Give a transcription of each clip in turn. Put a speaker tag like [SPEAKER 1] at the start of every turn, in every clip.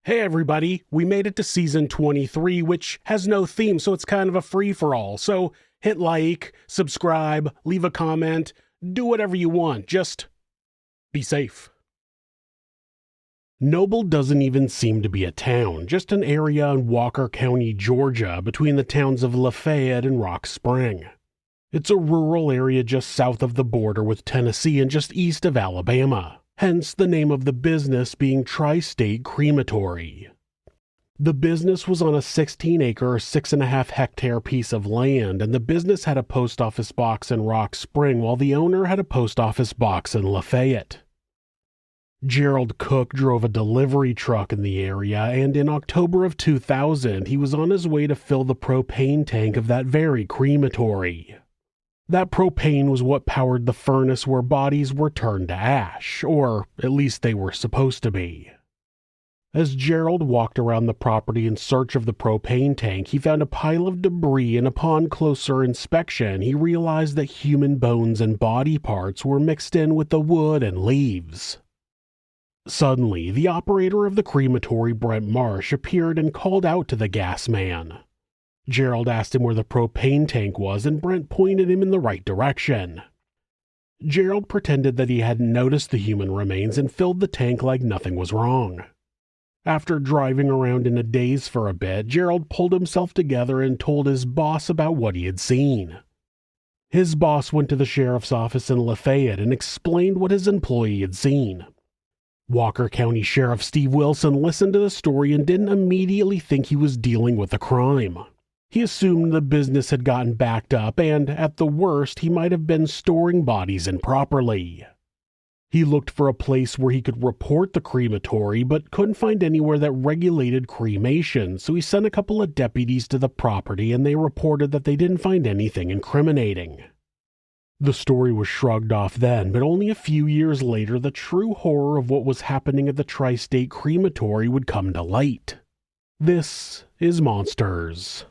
[SPEAKER 1] Hey everybody, we made it to season 23, which has no theme, so it's kind of a free-for-all. So hit like, subscribe, leave a comment, do whatever you want, just be safe. Noble doesn't even seem to be a town, just an area in Walker County, Georgia, between the towns of Lafayette and Rock Spring. It's a rural area just south of the border with Tennessee and just east of Alabama. Hence the name of the business being Tri-State Crematory. The business was on a 16-acre, 6.5-hectare piece of land, and the business had a post office box in Rock Spring while the owner had a post office box in Lafayette. Gerald Cook drove a delivery truck in the area, and in October of 2000 he was on his way to fill the propane tank of that very crematory. That propane was what powered the furnace where bodies were turned to ash, or at least they were supposed to be. As Gerald walked around the property in search of the propane tank, he found a pile of debris, and upon closer inspection, he realized that human bones and body parts were mixed in with the wood and leaves. Suddenly, the operator of the crematory, Brent Marsh, appeared and called out to the gas man. Gerald asked him where the propane tank was, and Brent pointed him in the right direction. Gerald pretended that he hadn't noticed the human remains and filled the tank like nothing was wrong. After driving around in a daze for a bit, Gerald pulled himself together and told his boss about what he had seen. His boss went to the sheriff's office in Lafayette and explained what his employee had seen. Walker County Sheriff Steve Wilson listened to the story and didn't immediately think he was dealing with a crime. He assumed the business had gotten backed up and, at the worst, he might have been storing bodies improperly. He looked for a place where he could report the crematory, but couldn't find anywhere that regulated cremation, so he sent a couple of deputies to the property and they reported that they didn't find anything incriminating. The story was shrugged off then, but only a few years later the true horror of what was happening at the Tri-State Crematory would come to light. This is Monsters.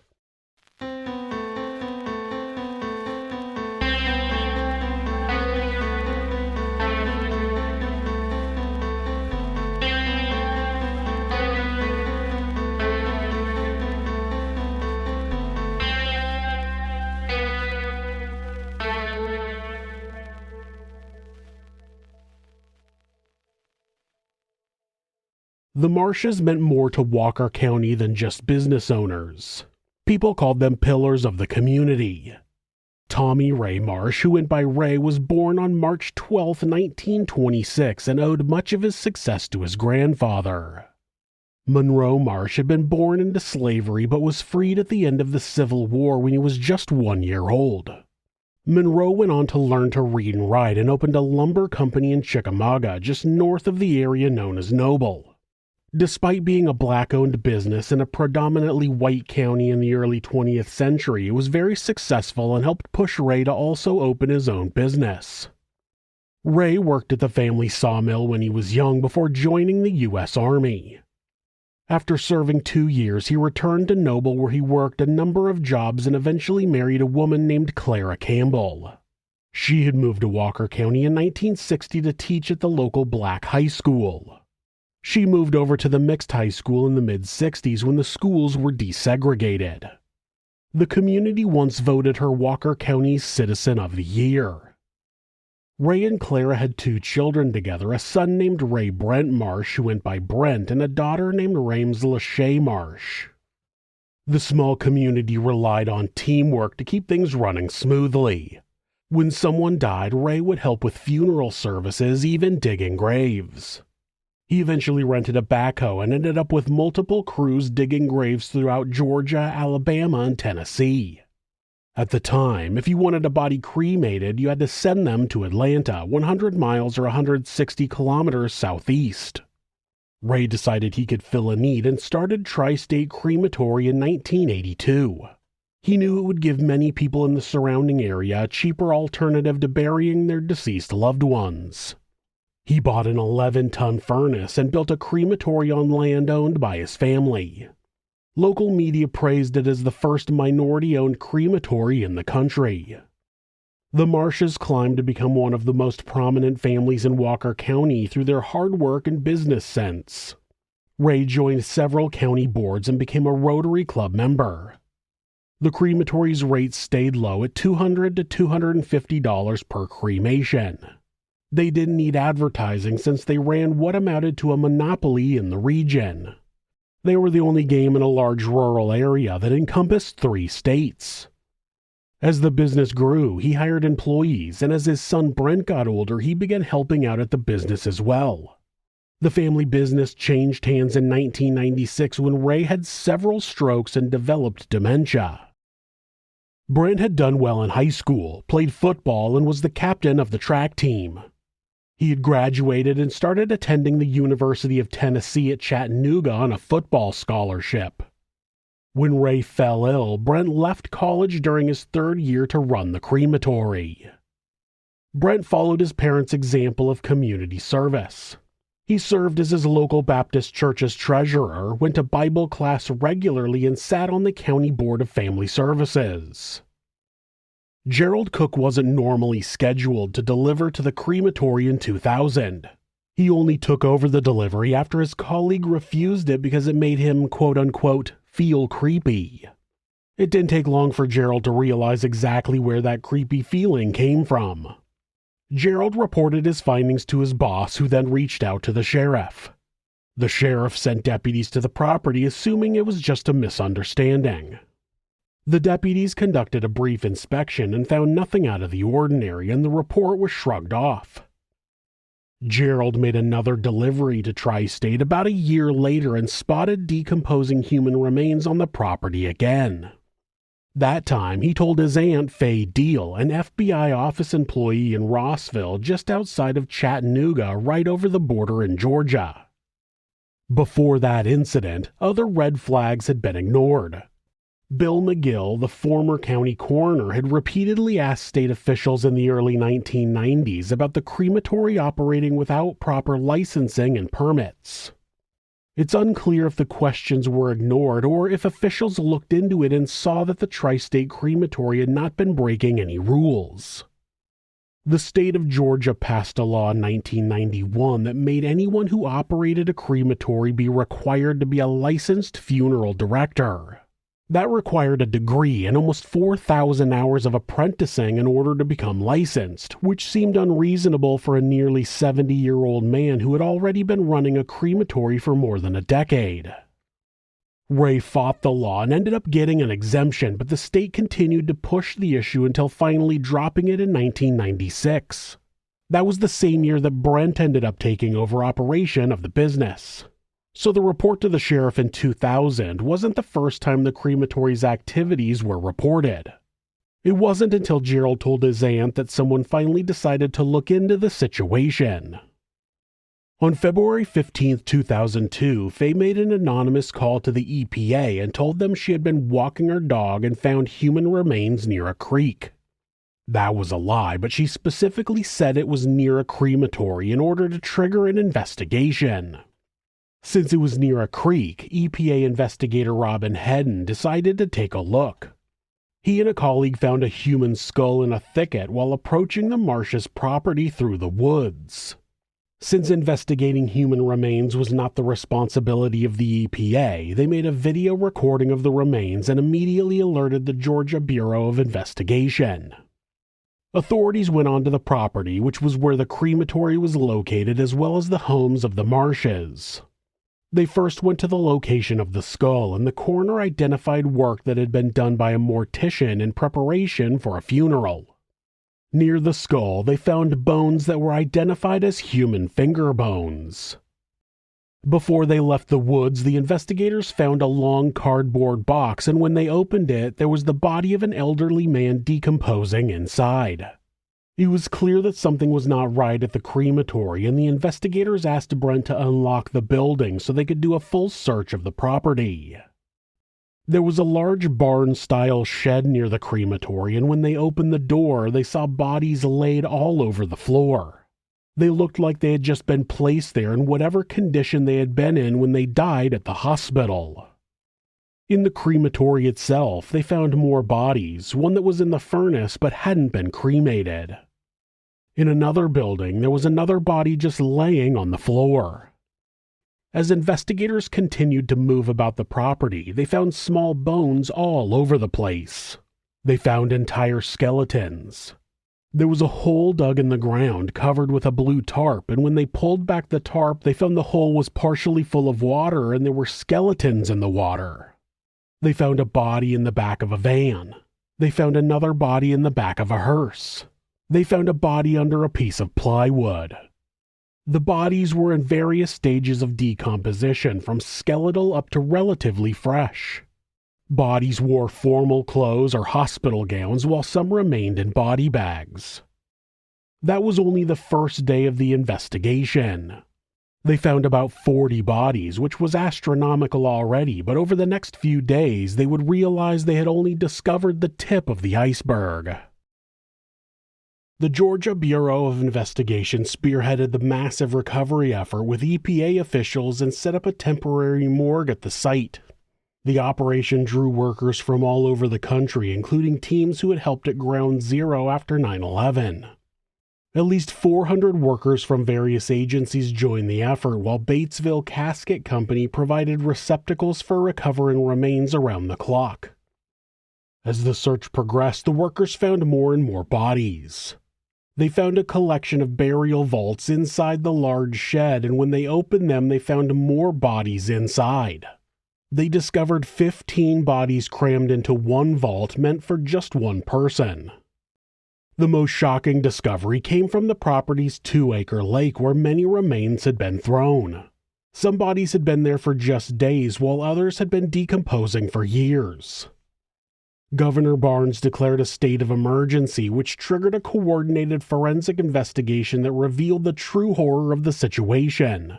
[SPEAKER 1] The Marshes meant more to Walker County than just business owners. People called them pillars of the community. Tommy Ray Marsh, who went by Ray, was born on March 12, 1926, and owed much of his success to his grandfather. Monroe Marsh had been born into slavery but was freed at the end of the Civil War when he was just 1 year old. Monroe went on to learn to read and write and opened a lumber company in Chickamauga, just north of the area known as Noble. Despite being a black-owned business in a predominantly white county in the early 20th century, it was very successful and helped push Ray to also open his own business. Ray worked at the family sawmill when he was young before joining the U.S. Army. After serving 2 years, he returned to Noble where he worked a number of jobs and eventually married a woman named Clara Campbell. She had moved to Walker County in 1960 to teach at the local black high school. She moved over to the mixed high school in the mid-60s when the schools were desegregated. The community once voted her Walker County's Citizen of the Year. Ray and Clara had 2 children together, a son named Ray Brent Marsh, who went by Brent, and a daughter named Rames Lachey Marsh. The small community relied on teamwork to keep things running smoothly. When someone died, Ray would help with funeral services, even digging graves. He eventually rented a backhoe and ended up with multiple crews digging graves throughout Georgia, Alabama, and Tennessee. At the time, if you wanted a body cremated, you had to send them to Atlanta, 100 miles or 160 kilometers southeast. Ray decided he could fill a need and started Tri-State Crematory in 1982. He knew it would give many people in the surrounding area a cheaper alternative to burying their deceased loved ones. He bought an 11-ton furnace and built a crematory on land owned by his family. Local media praised it as the first minority-owned crematory in the country. The Marshes climbed to become one of the most prominent families in Walker County through their hard work and business sense. Ray joined several county boards and became a Rotary Club member. The crematory's rates stayed low at $200 to $250 per cremation. They didn't need advertising since they ran what amounted to a monopoly in the region. They were the only game in a large rural area that encompassed 3 states. As the business grew, he hired employees, and as his son Brent got older, he began helping out at the business as well. The family business changed hands in 1996 when Ray had several strokes and developed dementia. Brent had done well in high school, played football, and was the captain of the track team. He had graduated and started attending the University of Tennessee at Chattanooga on a football scholarship. When Ray fell ill, Brent left college during his 3rd year to run the crematory. Brent followed his parents' example of community service. He served as his local Baptist church's treasurer, went to Bible class regularly, and sat on the county board of family services. Gerald Cook wasn't normally scheduled to deliver to the crematory in 2000. He only took over the delivery after his colleague refused it because it made him, quote-unquote, feel creepy. It didn't take long for Gerald to realize exactly where that creepy feeling came from. Gerald reported his findings to his boss, who then reached out to the sheriff. The sheriff sent deputies to the property, assuming it was just a misunderstanding. The deputies conducted a brief inspection and found nothing out of the ordinary, and the report was shrugged off. Gerald made another delivery to Tri-State about a year later and spotted decomposing human remains on the property again. That time, he told his aunt, Faye Deal, an FBI office employee in Rossville just outside of Chattanooga, right over the border in Georgia. Before that incident, other red flags had been ignored. Bill McGill, the former county coroner, had repeatedly asked state officials in the early 1990s about the crematory operating without proper licensing and permits. It's unclear if the questions were ignored or if officials looked into it and saw that the Tri-State Crematory had not been breaking any rules. The state of Georgia passed a law in 1991 that made anyone who operated a crematory be required to be a licensed funeral director. That required a degree and almost 4,000 hours of apprenticing in order to become licensed, which seemed unreasonable for a nearly 70-year-old man who had already been running a crematory for more than a decade. Ray fought the law and ended up getting an exemption, but the state continued to push the issue until finally dropping it in 1996. That was the same year that Brent ended up taking over operation of the business. So the report to the sheriff in 2000 wasn't the first time the crematory's activities were reported. It wasn't until Gerald told his aunt that someone finally decided to look into the situation. On February 15, 2002, Faye made an anonymous call to the EPA and told them she had been walking her dog and found human remains near a creek. That was a lie, but she specifically said it was near a crematory in order to trigger an investigation. Since it was near a creek, EPA investigator Robin Hedden decided to take a look. He and a colleague found a human skull in a thicket while approaching the Marsh's property through the woods. Since investigating human remains was not the responsibility of the EPA, they made a video recording of the remains and immediately alerted the Georgia Bureau of Investigation. Authorities went onto the property, which was where the crematory was located, as well as the homes of the Marshes. They first went to the location of the skull, and the coroner identified work that had been done by a mortician in preparation for a funeral. Near the skull, they found bones that were identified as human finger bones. Before they left the woods, the investigators found a long cardboard box, and when they opened it, there was the body of an elderly man decomposing inside. It was clear that something was not right at the crematory, and the investigators asked Brent to unlock the building so they could do a full search of the property. There was a large barn-style shed near the crematory, and when they opened the door, they saw bodies laid all over the floor. They looked like they had just been placed there in whatever condition they had been in when they died at the hospital. In the crematory itself, they found more bodies, one that was in the furnace but hadn't been cremated. In another building, there was another body just laying on the floor. As investigators continued to move about the property, they found small bones all over the place. They found entire skeletons. There was a hole dug in the ground covered with a blue tarp, and when they pulled back the tarp, they found the hole was partially full of water and there were skeletons in the water. They found a body in the back of a van. They found another body in the back of a hearse. They found a body under a piece of plywood. The bodies were in various stages of decomposition, from skeletal up to relatively fresh. Bodies wore formal clothes or hospital gowns, while some remained in body bags. That was only the first day of the investigation. They found about 40 bodies, which was astronomical already, but over the next few days they would realize they had only discovered the tip of the iceberg. The Georgia Bureau of Investigation spearheaded the massive recovery effort with EPA officials and set up a temporary morgue at the site. The operation drew workers from all over the country, including teams who had helped at Ground Zero after 9/11. At least 400 workers from various agencies joined the effort, while Batesville Casket Company provided receptacles for recovering remains around the clock. As the search progressed, the workers found more and more bodies. They found a collection of burial vaults inside the large shed, and when they opened them, they found more bodies inside. They discovered 15 bodies crammed into one vault meant for just one person. The most shocking discovery came from the property's 2-acre lake, where many remains had been thrown. Some bodies had been there for just days, while others had been decomposing for years. Governor Barnes declared a state of emergency, which triggered a coordinated forensic investigation that revealed the true horror of the situation.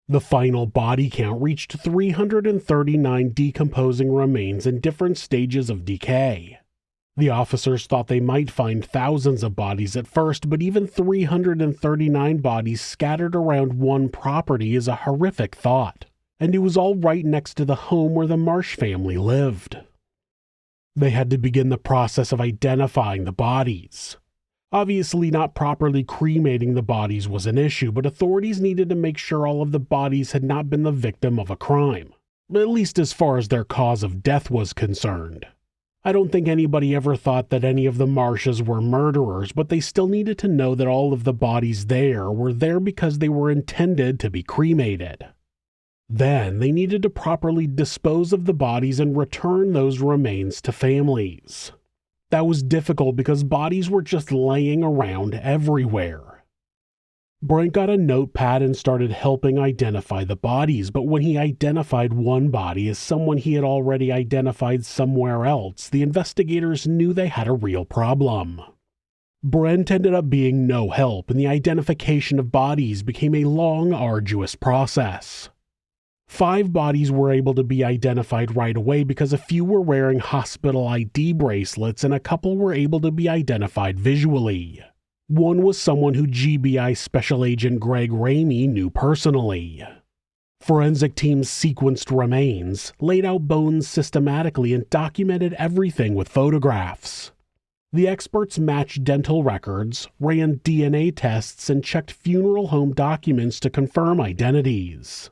[SPEAKER 1] The final body count reached 339 decomposing remains in different stages of decay. The officers thought they might find thousands of bodies at first, but even 339 bodies scattered around one property is a horrific thought, and it was all right next to the home where the Marsh family lived. They had to begin the process of identifying the bodies. Obviously, not properly cremating the bodies was an issue, but authorities needed to make sure all of the bodies had not been the victim of a crime, at least as far as their cause of death was concerned. I don't think anybody ever thought that any of the Marshes were murderers, but they still needed to know that all of the bodies there were there because they were intended to be cremated. Then they needed to properly dispose of the bodies and return those remains to families. That was difficult because bodies were just laying around everywhere. Brent got a notepad and started helping identify the bodies, but when he identified one body as someone he had already identified somewhere else, the investigators knew they had a real problem. Brent ended up being no help, and the identification of bodies became a long, arduous process. 5 bodies were able to be identified right away because a few were wearing hospital ID bracelets and a couple were able to be identified visually. One was someone who GBI Special Agent Greg Ramey knew personally. Forensic teams sequenced remains, laid out bones systematically, and documented everything with photographs. The experts matched dental records, ran DNA tests, and checked funeral home documents to confirm identities.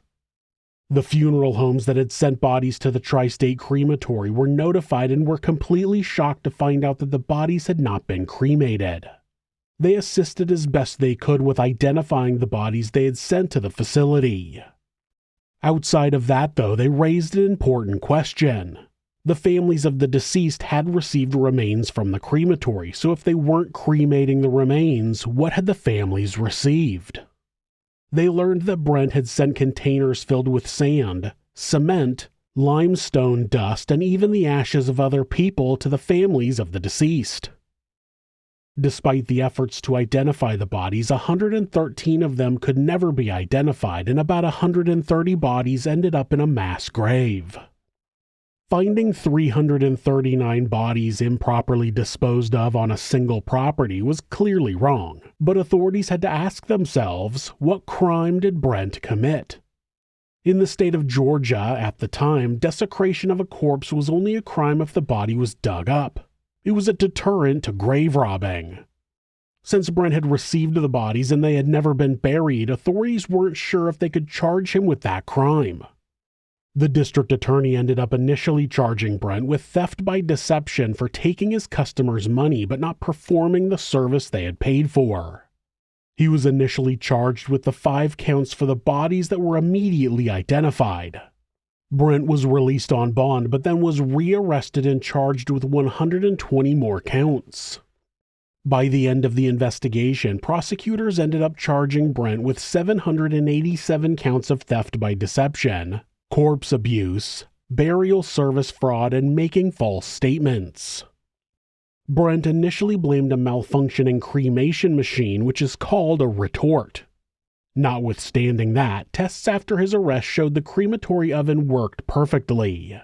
[SPEAKER 1] The funeral homes that had sent bodies to the Tri-State Crematory were notified and were completely shocked to find out that the bodies had not been cremated. They assisted as best they could with identifying the bodies they had sent to the facility. Outside of that, though, they raised an important question. The families of the deceased had received remains from the crematory, so if they weren't cremating the remains, what had the families received? They learned that Brent had sent containers filled with sand, cement, limestone dust, and even the ashes of other people to the families of the deceased. Despite the efforts to identify the bodies, 113 of them could never be identified, and about 130 bodies ended up in a mass grave. Finding 339 bodies improperly disposed of on a single property was clearly wrong, but authorities had to ask themselves, what crime did Brent commit? In the state of Georgia at the time, desecration of a corpse was only a crime if the body was dug up. It was a deterrent to grave robbing. Since Brent had received the bodies and they had never been buried, authorities weren't sure if they could charge him with that crime. The district attorney ended up initially charging Brent with theft by deception for taking his customers' money but not performing the service they had paid for. He was initially charged with the 5 counts for the bodies that were immediately identified. Brent was released on bond but then was rearrested and charged with 120 more counts. By the end of the investigation, prosecutors ended up charging Brent with 787 counts of theft by deception, corpse abuse, burial service fraud, and making false statements. Brent initially blamed a malfunctioning cremation machine, which is called a retort. Notwithstanding that, tests after his arrest showed the crematory oven worked perfectly.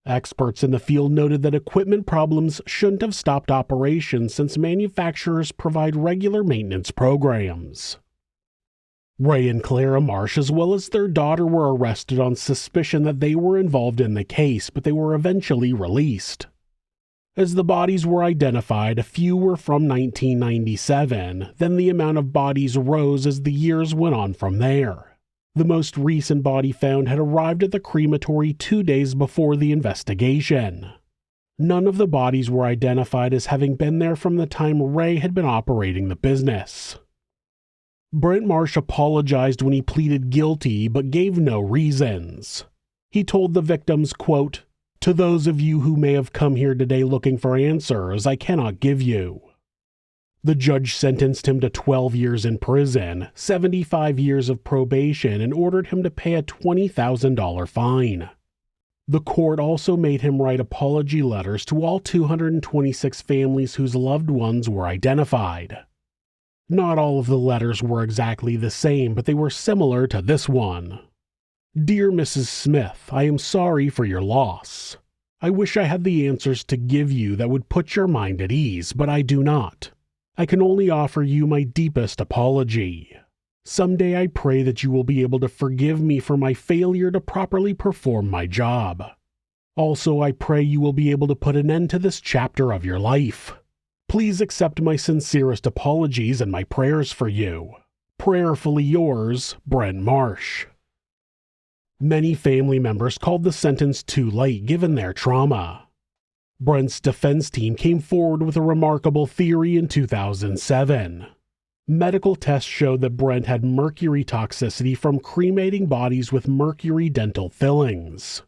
[SPEAKER 1] Experts in the field noted that equipment problems shouldn't have stopped operations since manufacturers provide regular maintenance programs. Ray and Clara Marsh, as well as their daughter, were arrested on suspicion that they were involved in the case, but they were eventually released. As the bodies were identified, a few were from 1997, then the amount of bodies rose as the years went on from there. The most recent body found had arrived at the crematory 2 days before the investigation. None of the bodies were identified as having been there from the time Ray had been operating the business. Brent Marsh apologized when he pleaded guilty but gave no reasons. He told the victims, quote, "To those of you who may have come here today looking for answers, I cannot give you." The judge sentenced him to 12 years in prison, 75 years of probation, and ordered him to pay a $20,000 fine. The court also made him write apology letters to all 226 families whose loved ones were identified. Not all of the letters were exactly the same, but they were similar to this one. "Dear Mrs. Smith, I am sorry for your loss. I wish I had the answers to give you that would put your mind at ease, but I do not. I can only offer you my deepest apology. Someday I pray that you will be able to forgive me for my failure to properly perform my job. Also, I pray you will be able to put an end to this chapter of your life. Please accept my sincerest apologies and my prayers for you. Prayerfully yours, Brent Marsh." Many family members called the sentence too light given their trauma. Brent's defense team came forward with a remarkable theory in 2007. Medical tests showed that Brent had mercury toxicity from cremating bodies with mercury dental fillings.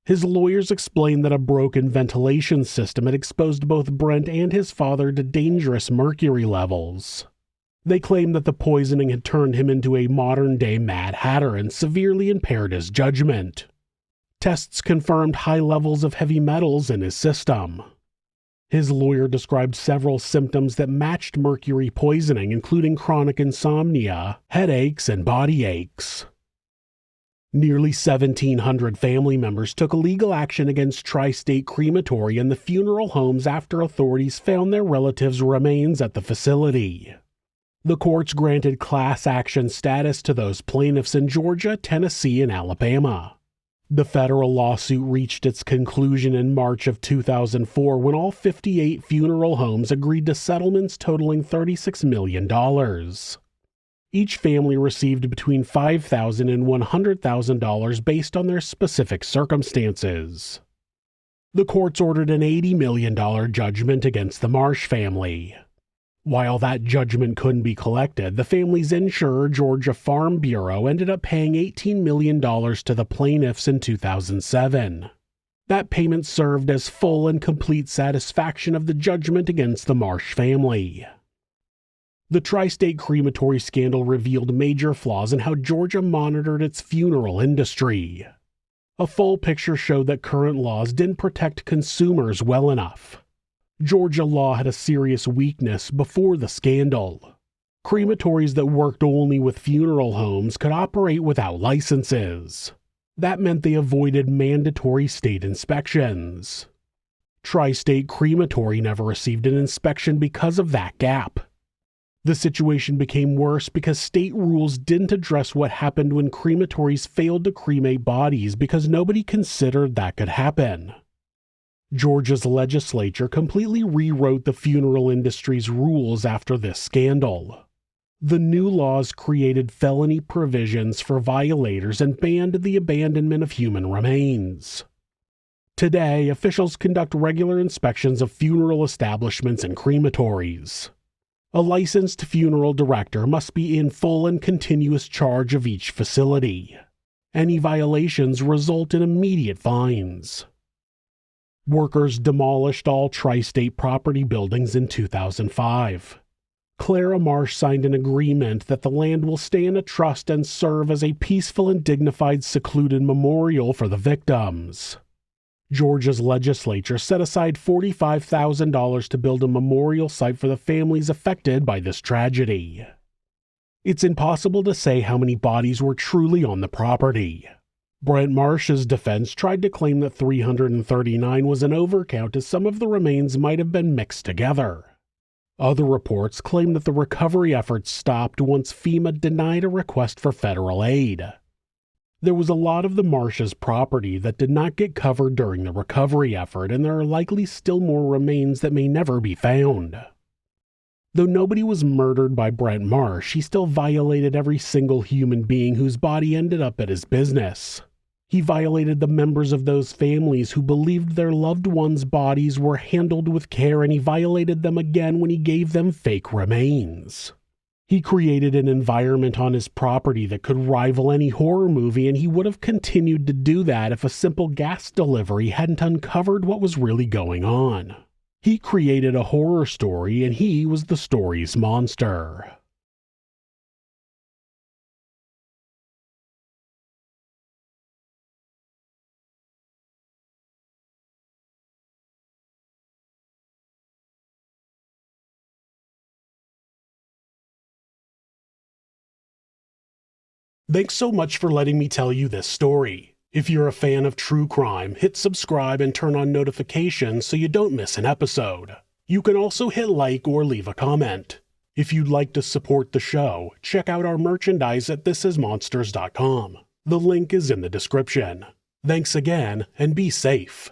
[SPEAKER 1] His lawyers explained that a broken ventilation system had exposed both Brent and his father to dangerous mercury levels. They claimed that the poisoning had turned him into a modern-day Mad Hatter and severely impaired his judgment. Tests confirmed high levels of heavy metals in his system. His lawyer described several symptoms that matched mercury poisoning, including chronic insomnia, headaches, and body aches. Nearly 1,700 family members took legal action against Tri-State Crematory and the funeral homes after authorities found their relatives' remains at the facility. The courts granted class action status to those plaintiffs in Georgia, Tennessee, and Alabama. The federal lawsuit reached its conclusion in March of 2004 when all 58 funeral homes agreed to settlements totaling $36 million. Each family received between $5,000 and $100,000 based on their specific circumstances. The courts ordered an $80 million judgment against the Marsh family. While that judgment couldn't be collected, the family's insurer, Georgia Farm Bureau, ended up paying $18 million to the plaintiffs in 2007. That payment served as full and complete satisfaction of the judgment against the Marsh family. The Tri-State Crematory scandal revealed major flaws in how Georgia monitored its funeral industry. A full picture showed that current laws didn't protect consumers well enough. Georgia law had a serious weakness before the scandal. Crematories that worked only with funeral homes could operate without licenses. That meant they avoided mandatory state inspections. Tri-State Crematory never received an inspection because of that gap. The situation became worse because state rules didn't address what happened when crematories failed to cremate bodies because nobody considered that could happen. Georgia's legislature completely rewrote the funeral industry's rules after this scandal. The new laws created felony provisions for violators and banned the abandonment of human remains. Today, officials conduct regular inspections of funeral establishments and crematories. A licensed funeral director must be in full and continuous charge of each facility. Any violations result in immediate fines. Workers demolished all tri-state property buildings in 2005. Clara Marsh signed an agreement that the land will stay in a trust and serve as a peaceful and dignified secluded memorial for the victims. Georgia's legislature set aside $45,000 to build a memorial site for the families affected by this tragedy. It's impossible to say how many bodies were truly on the property. Brent Marsh's defense tried to claim that 339 was an overcount, as some of the remains might have been mixed together. Other reports claim that the recovery efforts stopped once FEMA denied a request for federal aid. There was a lot of the Marsh's property that did not get covered during the recovery effort, and there are likely still more remains that may never be found. Though nobody was murdered by Brent Marsh, he still violated every single human being whose body ended up at his business. He violated the members of those families who believed their loved ones' bodies were handled with care, and he violated them again when he gave them fake remains. He created an environment on his property that could rival any horror movie, and he would have continued to do that if a simple gas delivery hadn't uncovered what was really going on. He created a horror story, and he was the story's monster. Thanks so much for letting me tell you this story. If you're a fan of true crime, hit subscribe and turn on notifications so you don't miss an episode. You can also hit like or leave a comment. If you'd like to support the show, check out our merchandise at thisismonsters.com. The link is in the description. Thanks again, and be safe.